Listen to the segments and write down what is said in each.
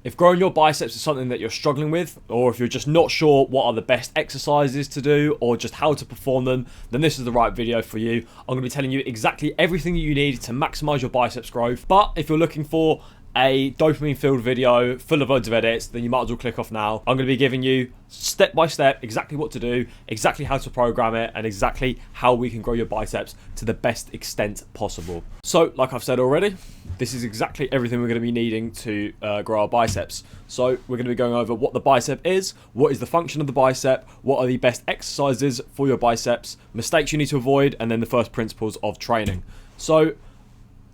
If growing your biceps is something that you're struggling with, or if you're just not sure what are the best exercises to do, or just how to perform them, then this is the right video for you. I'm going to be telling you exactly everything that you need to maximize your biceps growth. But if you're looking for a dopamine-filled video full of loads of edits, then you might as well click off now. I'm going to be giving you step by step exactly what to do, exactly how to program it, and exactly how we can grow your biceps to the best extent possible. So, like I've said already, this is exactly everything we're going to be needing to grow our biceps. So we're going to be going over what the bicep is, what is the function of the bicep, what are the best exercises for your biceps, mistakes you need to avoid, and then the first principles of training. So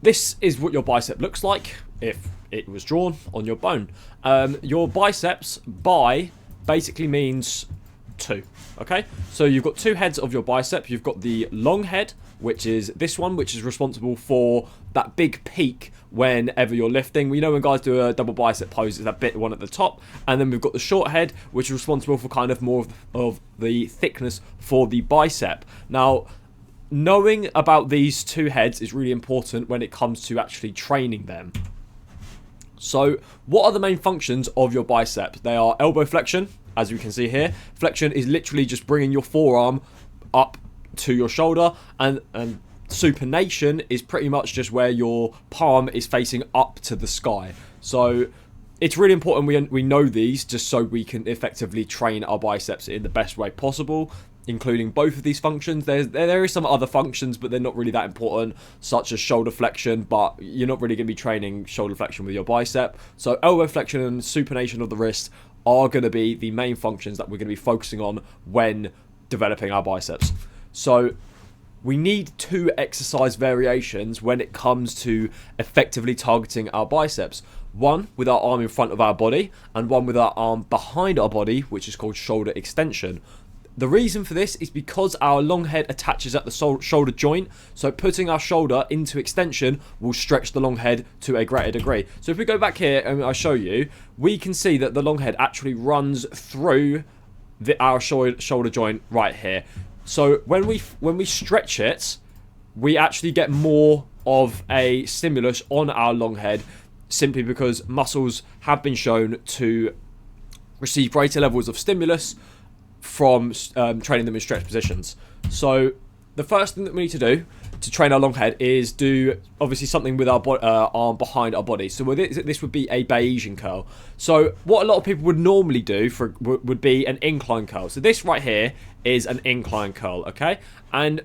this is what your bicep looks like if it was drawn on your bone. Your biceps, bi, basically means two, okay? So you've got two heads of your bicep. You've got the long head, which is this one, which is responsible for that big peak whenever you're lifting. We know when guys do a double bicep pose, it's that bit one at the top. And then we've got the short head, which is responsible for kind of more of the thickness for the bicep. Now, knowing about these two heads is really important when it comes to actually training them. So what are the main functions of your bicep? They are elbow flexion, as you can see here. Flexion is literally just bringing your forearm up to your shoulder, and supination is pretty much just where your palm is facing up to the sky. So it's really important we know these just so we can effectively train our biceps in the best way possible, including both of these functions. There is some other functions, but they're not really that important, such as shoulder flexion, but you're not really going to be training shoulder flexion with your bicep. So elbow flexion and supination of the wrist are going to be the main functions that we're going to be focusing on when developing our biceps. So we need two exercise variations when it comes to effectively targeting our biceps. One with our arm in front of our body, and one with our arm behind our body, which is called shoulder extension. The reason for this is because our long head attaches at the shoulder joint, so putting our shoulder into extension will stretch the long head to a greater degree. So if we go back here and I show you, we can see that the long head actually runs through our shoulder joint right here. So when we stretch it, we actually get more of a stimulus on our long head, simply because muscles have been shown to receive greater levels of stimulus from training them in stretch positions. So the first thing that we need to do to train our long head is do obviously something with our arm behind our body. So this would be a Bayesian curl. So what a lot of people would normally do would be an incline curl. So this right here is an incline curl, okay? And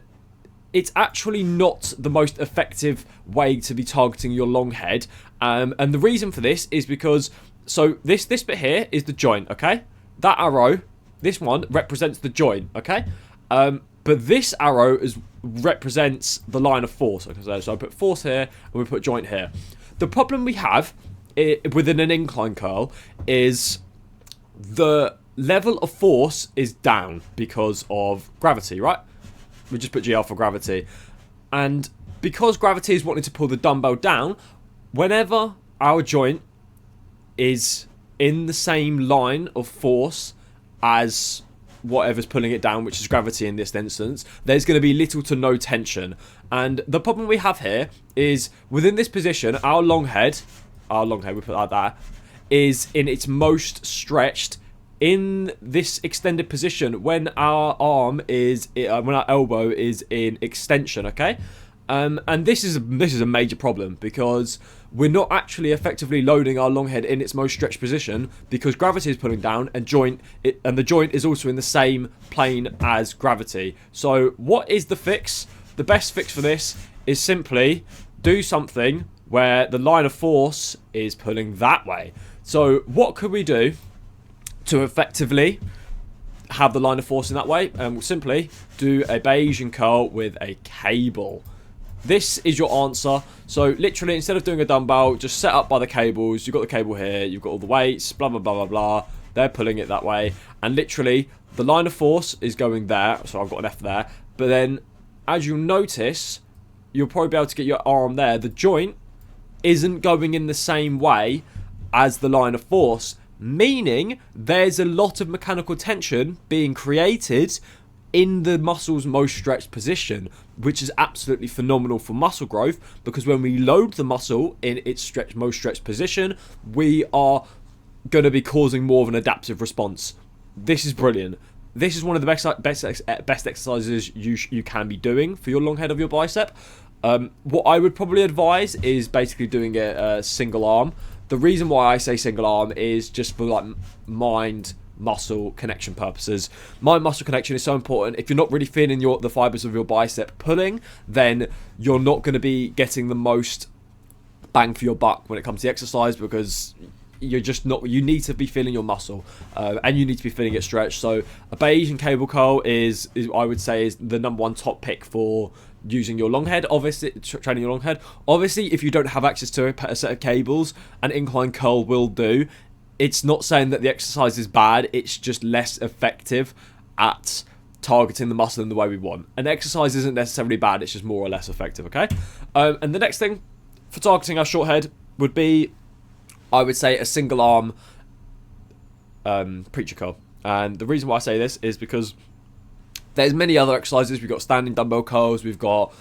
it's actually not the most effective way to be targeting your long head. And the reason for this is because, so this bit here is the joint, okay? That arrow, this one represents the joint, okay? But this arrow represents the line of force. Okay, so I put force here, and we put joint here. The problem we have within an incline curl is the level of force is down because of gravity, right? We just put GL for gravity. And because gravity is wanting to pull the dumbbell down, whenever our joint is in the same line of force as whatever's pulling it down, which is gravity in this instance, there's going to be little to no tension. And the problem we have here is within this position, our long head, we put it like that, is in its most stretched in this extended position when our arm is, when our elbow is in extension, okay? And this is a major problem because we're not actually effectively loading our long head in its most stretched position because gravity is pulling down, and the joint is also in the same plane as gravity. So what is the fix? The best fix for this is simply do something where the line of force is pulling that way. So what could we do to effectively have the line of force in that way? We'll simply do a Bayesian curl with a cable. This is your answer. So literally, instead of doing a dumbbell, just set up by the cables. You've got the cable here, you've got all the weights, blah, blah, blah, blah, blah. They're pulling it that way. And literally, the line of force is going there. So I've got an F there. But then, as you'll notice, you'll probably be able to get your arm there. The joint isn't going in the same way as the line of force, meaning there's a lot of mechanical tension being created in the muscle's most stretched position, which is absolutely phenomenal for muscle growth, because when we load the muscle in its most stretched position, we are going to be causing more of an adaptive response. This is brilliant. This is one of the best exercises you can be doing for your long head of your bicep. What I would probably advise is basically doing a single arm. The reason why I say single arm is just for like mind muscle connection purposes. Mind muscle connection is so important. If you're not really feeling the fibers of your bicep pulling, then you're not going to be getting the most bang for your buck when it comes to exercise, because you're just not, you need to be feeling your muscle, and you need to be feeling it stretch. So a beige and cable curl is I would say is the #1 top pick for using your long head. Obviously training your long head. Obviously, if you don't have access to a set of cables, an incline curl will do. It's not saying that the exercise is bad, it's just less effective at targeting the muscle in the way we want. An exercise isn't necessarily bad, it's just more or less effective, okay? And the next thing for targeting our short head would be, I would say, a single arm preacher curl. And the reason why I say this is because there's many other exercises. We've got standing dumbbell curls, we've got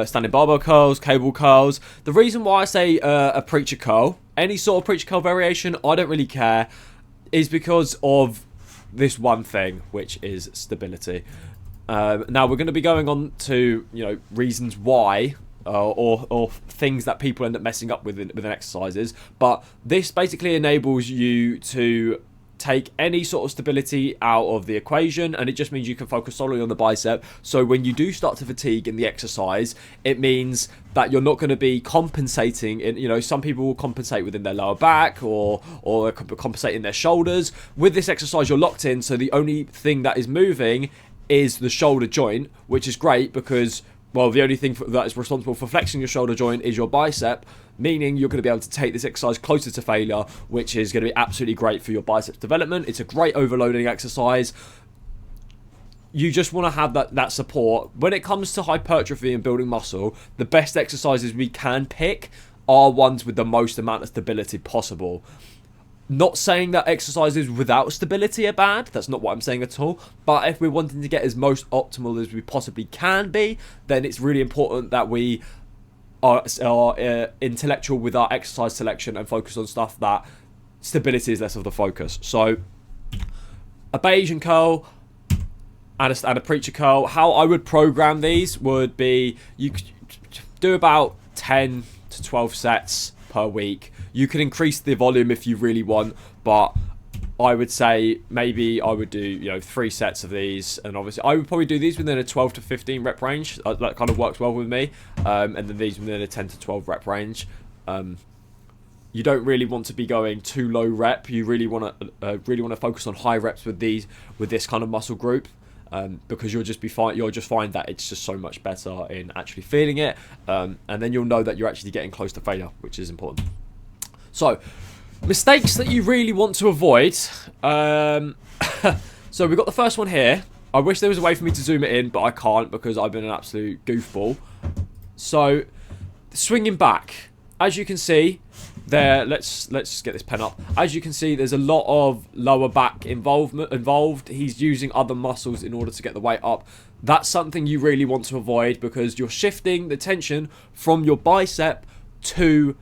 standing barbell curls, cable curls. The reason why I say a preacher curl, any sort of preacher curl variation, I don't really care, is because of this one thing, which is stability. Now we're going to be going on to, you know, reasons why or things that people end up messing up with exercises, but this basically enables you to take any sort of stability out of the equation, and it just means you can focus solely on the bicep. So when you do start to fatigue in the exercise, it means that you're not going to be compensating in, you know, some people will compensate within their lower back or compensate in their shoulders. With this exercise, you're locked in, so the only thing that is moving is the shoulder joint, which is great because, well, the only thing that is responsible for flexing your shoulder joint is your bicep, meaning you're going to be able to take this exercise closer to failure, which is going to be absolutely great for your biceps development. It's a great overloading exercise. You just want to have that support. When it comes to hypertrophy and building muscle, the best exercises we can pick are ones with the most amount of stability possible. Not saying that exercises without stability are bad. That's not what I'm saying at all. But if we're wanting to get as most optimal as we possibly can be, then it's really important that we are intellectual with our exercise selection and focus on stuff that stability is less of the focus. So a beige and curl and a preacher curl. How I would program these would be, you could do about 10 to 12 sets per week. You can increase the volume if you really want, but I would say maybe I would do, you know, 3 sets of these, and obviously I would probably do these within a 12 to 15 rep range. That kind of works well with me, and then these within a 10 to 12 rep range. You don't really want to be going too low rep. You really want to focus on high reps with this kind of muscle group, because you'll just find that it's just so much better in actually feeling it, and then you'll know that you're actually getting close to failure, which is important. So, mistakes that you really want to avoid. So we've got the first one here. I wish there was a way for me to zoom it in, but I can't because I've been an absolute goofball. So, swinging back. As you can see, there. Let's get this pen up. As you can see, there's a lot of lower back involved. He's using other muscles in order to get the weight up. That's something you really want to avoid because you're shifting the tension from your bicep to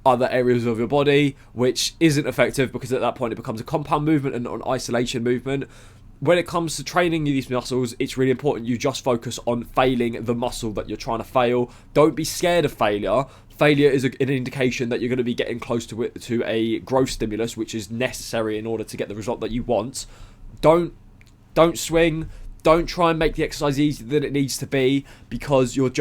other areas of your body, which isn't effective because at that point it becomes a compound movement and not an isolation movement. When it comes to training these muscles, it's really important you just focus on failing the muscle that you're trying to fail. Don't be scared of failure. Failure is an indication that you're going to be getting close to a growth stimulus, which is necessary in order to get the result that you want. Don't swing. Don't try and make the exercise easier than it needs to be because you're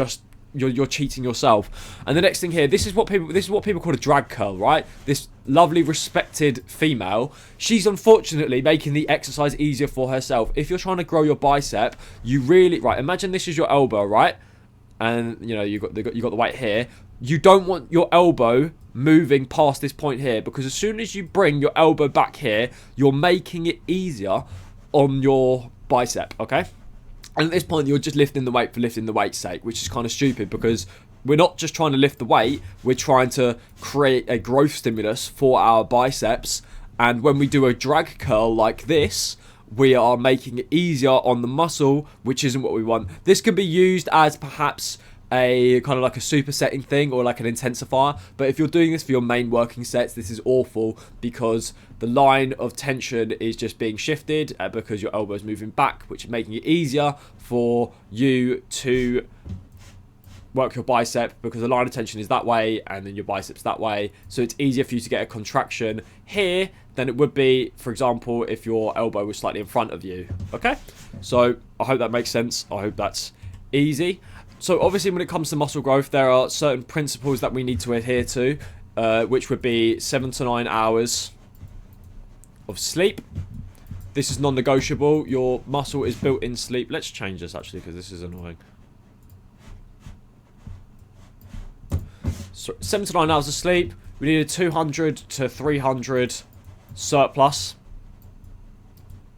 cheating yourself. And the next thing here, this is what people call a drag curl, right? This lovely respected female, she's unfortunately making the exercise easier for herself. If you're trying to grow your bicep, you really, right, imagine this is your elbow, right? And you know, you got the weight here. You don't want your elbow moving past this point here, because as soon as you bring your elbow back here, you're making it easier on your bicep, okay? And at this point, you're just lifting the weight for lifting the weight's sake, which is kind of stupid because we're not just trying to lift the weight, we're trying to create a growth stimulus for our biceps. And when we do a drag curl like this, we are making it easier on the muscle, which isn't what we want. This can be used as perhaps a kind of like a supersetting thing or like an intensifier. But if you're doing this for your main working sets, this is awful because the line of tension is just being shifted because your elbow is moving back, which is making it easier for you to work your bicep because the line of tension is that way and then your biceps that way. So it's easier for you to get a contraction here than it would be, for example, if your elbow was slightly in front of you. Okay, so I hope that makes sense. I hope that's easy. So obviously when it comes to muscle growth, there are certain principles that we need to adhere to, which would be 7 to 9 hours of sleep. This is non-negotiable. Your muscle is built in sleep. Let's change this actually because this is annoying. So 7 to 9 hours of sleep. We need a 200 to 300 surplus.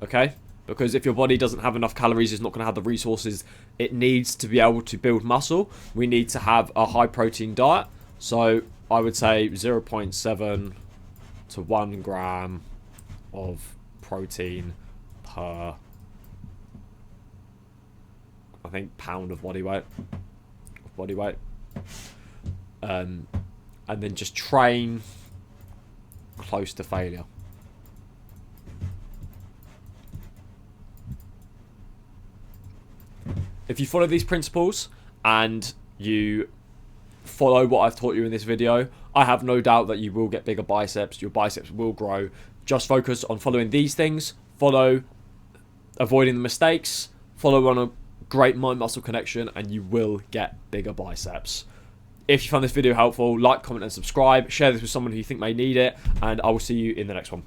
Okay? Because if your body doesn't have enough calories, it's not going to have the resources it needs to be able to build muscle. We need to have a high protein diet. So I would say 0.7 to 1 gram of protein per, I think, pound of body weight. And then just train close to failure. If you follow these principles and you follow what I've taught you in this video, I have no doubt that you will get bigger biceps. Your biceps will grow. Just focus on following these things. Follow avoiding the mistakes. Follow on a great mind-muscle connection and you will get bigger biceps. If you found this video helpful, like, comment and subscribe. Share this with someone who you think may need it. And I will see you in the next one.